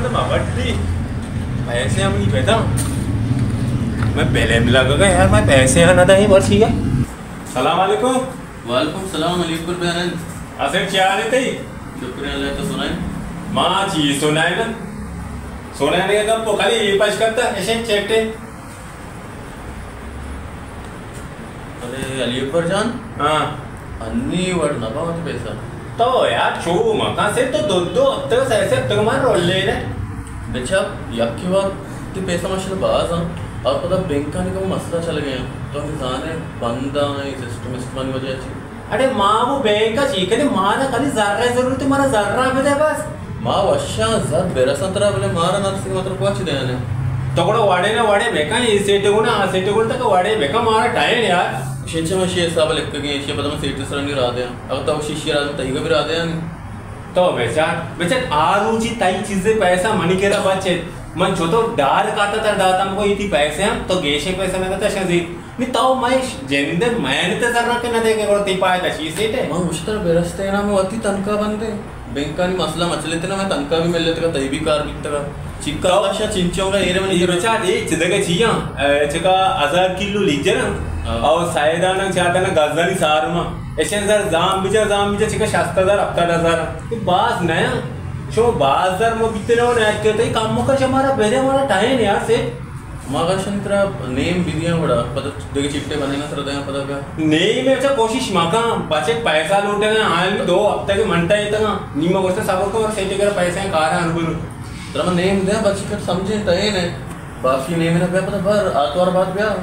बड्डी पैसे हम नहीं पैदा मैं पहले मिला गया यार मैं पैसे आना था वर्ष ही सलाम वालेकुम। वालेकुम सलाम अलैकुम बहन असे क्या आले थे शुक्रिया अल्लाह तो सुनाए माँ चीज सुनाए ना सोना ने कब तो खाली ये पास करता ऐसे चेकते अरे अली अकबर जान हाँ अन्नी वर्ड ना पाओ पैसा तो यार छू मका से तो दो अब तक ऐसे अब तक हमारा रोल ले रहे अच्छा यकी वक्त पैसा माशाल्लाह बाज हां और पता बैंक का नहीं मसला चल गया तो इंसान है बंदा है सिस्टम इस्तेमाल की वजह से अरे माँ वो बैंक का चीज करे माँ ना खाली जर्रा जरूरत है मारा जर्रा पे दे बस माँ वशा जर बेरा संतरा बोले मारा नर्सिंग मतलब पहुंच दे ने तो कोड़ा वाड़े ना वाड़े बेका ये सेट को ना सेट को तक वाड़े बेका मारा टाइम यार शिष्य में शिष्य साहब लिख के शिष्य पता मैं सेट से नहीं रहा दे अब तो शिष्य रात तई का भी रहा दे तो बेचार आरूची ताई चीजें पैसा मनी केरा बच्चे मन जो तो डार काता तर दाता हमको इतनी पैसे हम तो गेशे पैसे में तो शजी नहीं तो मैं जेंदे मैंने तो जरा के ना देके करो ती पाए तशी सेट है मां मुश्तर बेरस्ते ना में अति तनका बंदे बैंक का नहीं मसला मचले थे ना मैं तनका भी मिल लेते का तई भी कार बिकता का चिक्का आशा चिंचों का एरे में ये बेचार ये चिदगे छिया चका 1000 किलो लीजे ना और सायदाना चादाना गजदानी सारमा ऐसे जर जाम बिचा चिका 7000 7000 ये बास नया शो बाजार में बीते रहो ना कहते ही काम का हमारा पहले हमारा टाइम यार से मागा शंतरा नेम बिदिया बड़ा पता देखे चिट्टे बने ना सर पता का नहीं मैं अच्छा कोशिश माका बचे पैसा लूटेगा आयल 2 हफ्ते के मंटा ही तक नीमा गोष्ट सब को और सेट कर पैसे कार अनुभव तेरा मैं नेम दे बच्ची कर समझे तय ने बाकी नेम ना पता पर आतवार बात ब्या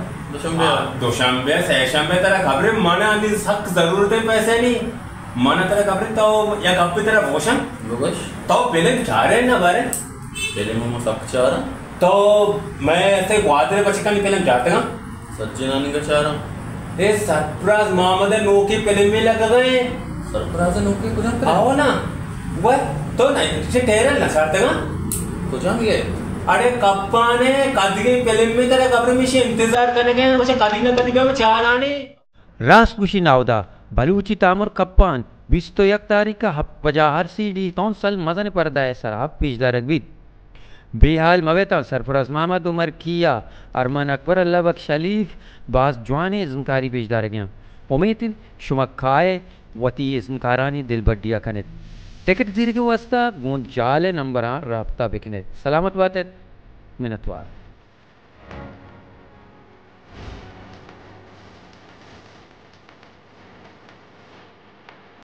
दोशंबे सैशंबे तेरा खबरें मन आनी सख्त जरूरत है पैसे नहीं मन तेरा खबरें तो या कब तेरा भोशन लोगश तो पहले जा रहे ना बारे पहले मैं सब चाह रहा तो मैं ऐसे ग्वादरे बच्चे का पहले जाते हैं सज्जे नानी का चाह रहा ये सरप्राइज मोहम्मद नोकी पहले में लग गए सरप्राइज नोकी कुछ ना आओ ना वह तो नहीं से ठहरल ना चाहते ना कुछ हम ये अरे कप्पा ने कदगे पहले में तेरा कब्र में से इंतजार करने गए मुझे कदी ना कदी में चाल आने रास कुशी नावदा बलूची तामर कप्पान 21 तारीख का वजह हर सीडी कौंसल मजन पर्दा है सर आप पिछला रगवीत बेहाल मवेता सरफराज मोहम्मद उमर किया अरमान अकबर अल्लाह बख्श शलीफ बास जवाने जंकारी पेशदार गया उम्मीद शुमक खाए वती जंकारानी दिल बड्डिया खने टिकट जीर के वास्ता गूंज जाले नंबर रबता बिकने सलामत बात है मिनतवार।